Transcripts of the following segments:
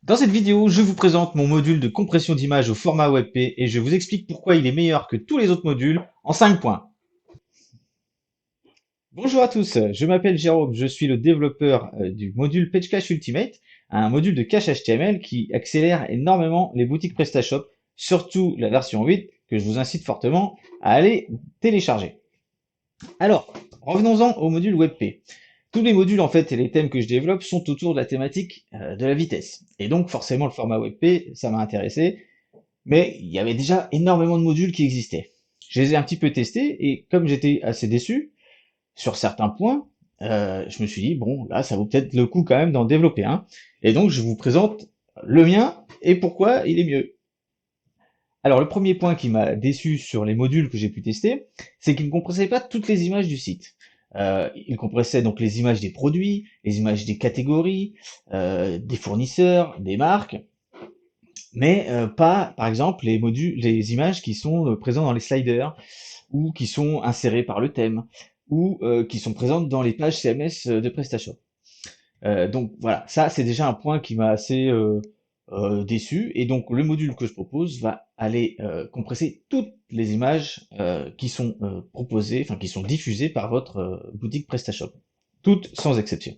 Dans cette vidéo, je vous présente mon module de compression d'image au format WebP et je vous explique pourquoi il est meilleur que tous les autres modules en 5 points. Bonjour à tous, je m'appelle Jérôme, je suis le développeur du module PageCache Ultimate, un module de cache HTML qui accélère énormément les boutiques PrestaShop, surtout la version 8 que je vous incite fortement à aller télécharger. Alors, revenons-en au module WebP. Tous les modules en fait et les thèmes que je développe sont autour de la thématique de la vitesse. Et donc forcément le format WebP, ça m'a intéressé, mais il y avait déjà énormément de modules qui existaient. Je les ai un petit peu testés et comme j'étais assez déçu sur certains points, je me suis dit bon là ça vaut peut-être le coup quand même d'en développer un. Et donc je vous présente le mien et pourquoi il est mieux. Alors le premier point qui m'a déçu sur les modules que j'ai pu tester, c'est qu'il ne compressait pas toutes les images du site. Il compressait donc les images des produits, les images des catégories, des fournisseurs, des marques, mais pas, par exemple, les modules, les images qui sont présentes dans les sliders ou qui sont insérées par le thème ou qui sont présentes dans les pages CMS de PrestaShop. Donc voilà, ça c'est déjà un point qui m'a assez déçu. Et donc le module que je propose va aller compresser toutes les images qui sont proposées, enfin qui sont diffusées par votre boutique PrestaShop, toutes sans exception.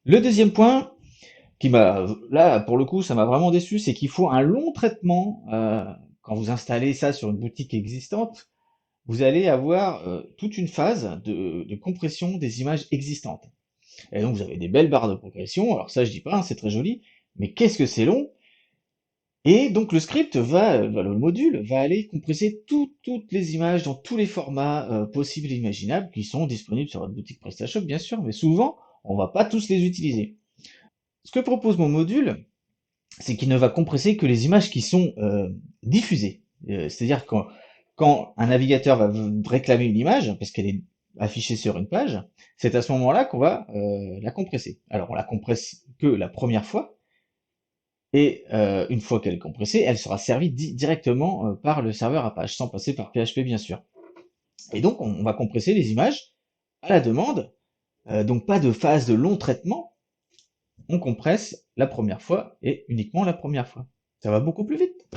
Le deuxième point qui m'a, là pour le coup, ça m'a vraiment déçu, c'est qu'il faut un long traitement quand vous installez ça sur une boutique existante. Vous allez avoir toute une phase de compression des images existantes. Et donc vous avez des belles barres de progression, alors ça je dis pas, hein, c'est très joli, mais qu'est-ce que c'est long? Et donc le script le module va aller compresser toutes les images dans tous les formats possibles et imaginables qui sont disponibles sur votre boutique PrestaShop bien sûr, mais souvent on va pas tous les utiliser. Ce que propose mon module, c'est qu'il ne va compresser que les images qui sont diffusées. C'est-à-dire quand un navigateur va réclamer une image, parce qu'elle est affichée sur une page, c'est à ce moment-là qu'on va la compresser. Alors on la compresse que la première fois, et une fois qu'elle est compressée, elle sera servie directement par le serveur à page, sans passer par PHP bien sûr. Et donc on va compresser les images à la demande, donc pas de phase de long traitement, on compresse la première fois et uniquement la première fois. Ça va beaucoup plus vite.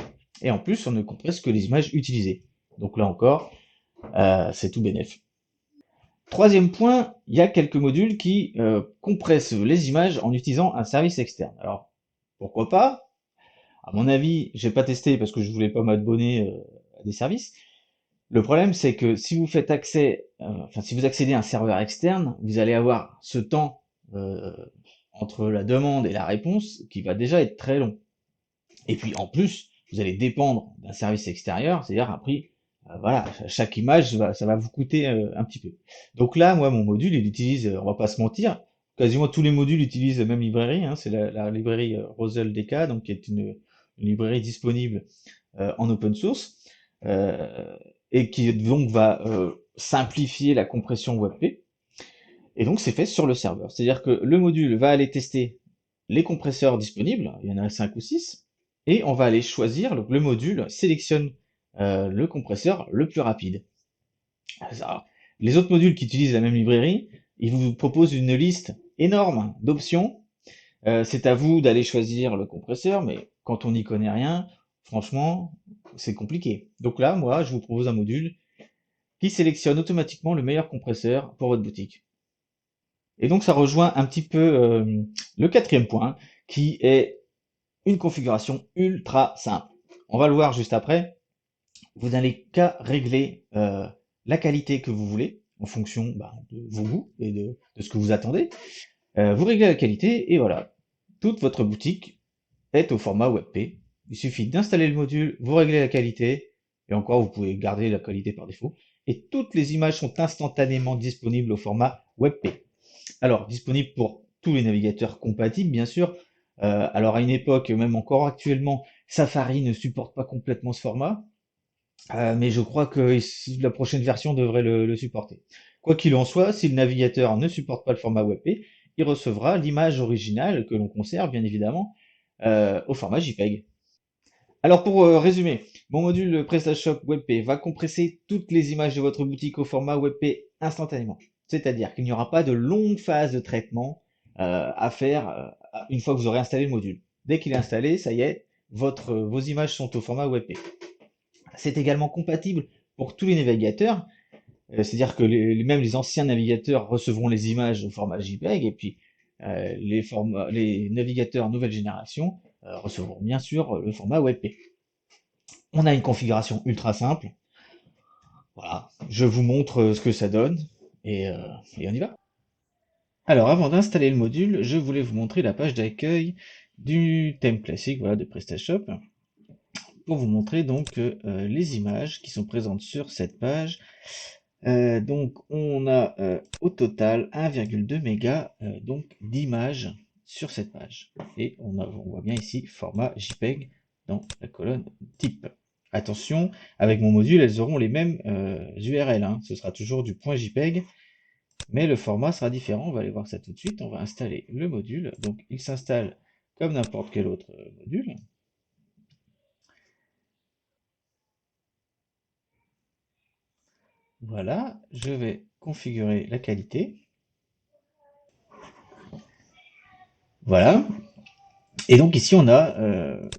Et en plus, on ne compresse que les images utilisées. Donc là encore, c'est tout bénef. Troisième point, il y a quelques modules qui compressent les images en utilisant un service externe. Alors, pourquoi pas? À mon avis, j'ai pas testé parce que je voulais pas m'abonner à des services. Le problème, c'est que si vous faites accès, enfin si vous accédez à un serveur externe, vous allez avoir ce temps euh, entre la demande et la réponse qui va déjà être très long. Et puis en plus, vous allez dépendre d'un service extérieur, c'est-à-dire un prix, voilà, chaque image, ça va vous coûter un petit peu. Donc là, moi, mon module, il utilise, on va pas se mentir, quasiment tous les modules utilisent la même librairie, hein, c'est la librairie Rosel DK, donc qui est une librairie disponible en open source, et qui donc va simplifier la compression WebP. Et donc c'est fait sur le serveur. C'est-à-dire que le module va aller tester les compresseurs disponibles, il y en a 5 ou 6, et on va aller choisir, donc le module sélectionne le compresseur le plus rapide. Alors, les autres modules qui utilisent la même librairie, ils vous proposent une liste énorme d'options. C'est à vous d'aller choisir le compresseur, mais quand on n'y connaît rien, franchement, c'est compliqué. Donc là, moi, je vous propose un module qui sélectionne automatiquement le meilleur compresseur pour votre boutique. Et donc ça rejoint un petit peu le quatrième point, qui est une configuration ultra simple. On va le voir juste après. Vous n'allez qu'à régler la qualité que vous voulez, en fonction de vos goûts et de ce que vous attendez. Vous réglez la qualité, et voilà. Toute votre boutique est au format WebP. Il suffit d'installer le module, vous réglez la qualité, et encore vous pouvez garder la qualité par défaut. Et toutes les images sont instantanément disponibles au format WebP. Alors, disponible pour tous les navigateurs compatibles, bien sûr. Alors, à une époque, même encore actuellement, Safari ne supporte pas complètement ce format, mais je crois que la prochaine version devrait le supporter. Quoi qu'il en soit, si le navigateur ne supporte pas le format WebP, il recevra l'image originale que l'on conserve, bien évidemment, au format JPEG. Alors, pour résumer, mon module PrestaShop WebP va compresser toutes les images de votre boutique au format WebP instantanément. C'est-à-dire qu'il n'y aura pas de longue phase de traitement à faire une fois que vous aurez installé le module. Dès qu'il est installé, ça y est, vos images sont au format WebP. C'est également compatible pour tous les navigateurs, c'est-à-dire que même les anciens navigateurs recevront les images au format JPEG, et puis les navigateurs nouvelle génération recevront bien sûr le format WebP. On a une configuration ultra simple. Voilà, je vous montre ce que ça donne, et, euh, et on y va. Alors, avant d'installer le module, je voulais vous montrer la page d'accueil du thème classique, voilà, de PrestaShop, pour vous montrer donc les images qui sont présentes sur cette page. Donc, on a au total 1,2 mégas donc d'images sur cette page. Et on voit bien ici format JPEG dans la colonne type. Attention, avec mon module, elles auront les mêmes URL, hein. Ce sera toujours du .jpeg, mais le format sera différent. On va aller voir ça tout de suite. On va installer le module. Donc, il s'installe comme n'importe quel autre module. Voilà, je vais configurer la qualité. Voilà. Et donc ici, on a,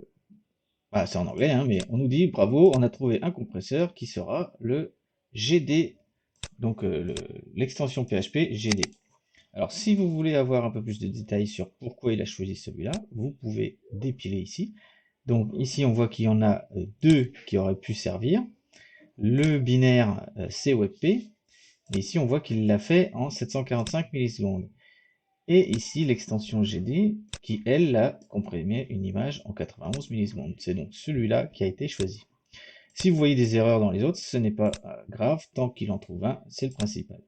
c'est en anglais, hein, mais on nous dit, bravo, on a trouvé un compresseur qui sera le GD, donc l'extension PHP GD. Alors, si vous voulez avoir un peu plus de détails sur pourquoi il a choisi celui-là, vous pouvez dépiler ici. Donc ici, on voit qu'il y en a deux qui auraient pu servir. Le binaire CWebP, et ici on voit qu'il l'a fait en 745 millisecondes. Et ici l'extension GD qui, elle, a comprimé une image en 91 millisecondes. C'est donc celui-là qui a été choisi. Si vous voyez des erreurs dans les autres, ce n'est pas grave, tant qu'il en trouve un, c'est le principal.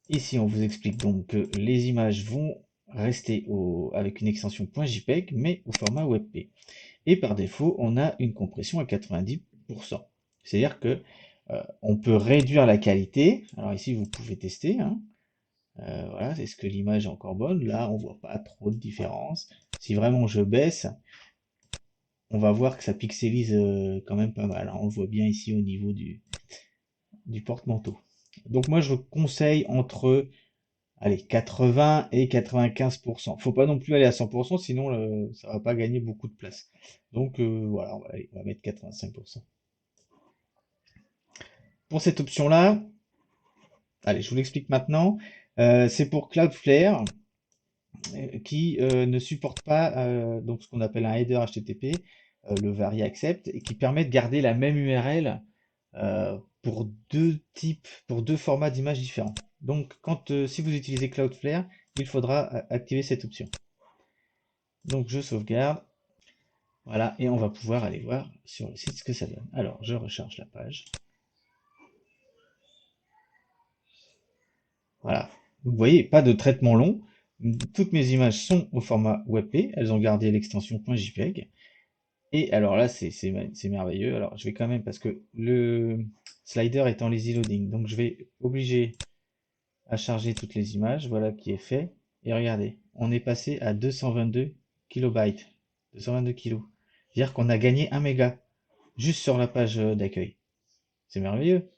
Ici on vous explique donc que les images vont rester avec une extension .jpeg, mais au format WebP. Et par défaut, on a une compression à 90%. C'est-à-dire que on peut réduire la qualité. Alors ici, vous pouvez tester, hein. Voilà, est-ce que l'image est encore bonne? Là, on voit pas trop de différence. Si vraiment je baisse, on va voir que ça pixelise quand même pas mal, hein. On le voit bien ici au niveau du porte-manteau. Donc moi, je conseille entre allez, 80 et 95%. Faut pas non plus aller à 100%, sinon ça va pas gagner beaucoup de place. Donc voilà, on va mettre 85%. Pour cette option-là, allez, je vous l'explique maintenant. C'est pour Cloudflare qui ne supporte pas donc ce qu'on appelle un header HTTP, le Varia Accept, et qui permet de garder la même URL pour deux formats d'images différents. Donc, si vous utilisez Cloudflare, il faudra activer cette option. Donc, je sauvegarde. Voilà, et on va pouvoir aller voir sur le site ce que ça donne. Alors, je recharge la page. Voilà. Vous voyez, pas de traitement long. Toutes mes images sont au format WebP. Elles ont gardé l'extension .jpeg. Et alors là, c'est merveilleux. Alors, je vais quand même, parce que le slider est en lazy loading, donc je vais obliger à charger toutes les images. Voilà qui est fait. Et regardez, on est passé à 222 kilobytes. 222 kilos. C'est-à-dire qu'on a gagné 1 méga juste sur la page d'accueil. C'est merveilleux.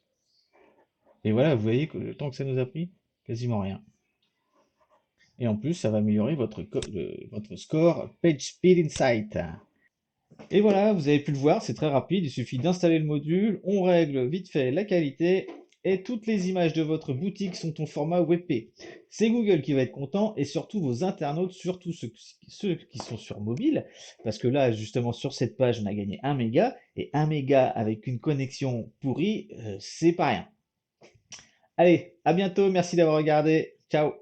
Et voilà, vous voyez que le temps que ça nous a pris, quasiment rien. Et en plus, ça va améliorer votre score PageSpeed Insight. Et voilà, vous avez pu le voir, c'est très rapide, il suffit d'installer le module, on règle vite fait la qualité, et toutes les images de votre boutique sont au format WebP. C'est Google qui va être content, et surtout vos internautes, surtout ceux qui sont sur mobile, parce que là, justement, sur cette page, on a gagné 1 méga, et 1 méga avec une connexion pourrie, c'est pas rien. Allez, à bientôt, merci d'avoir regardé, ciao!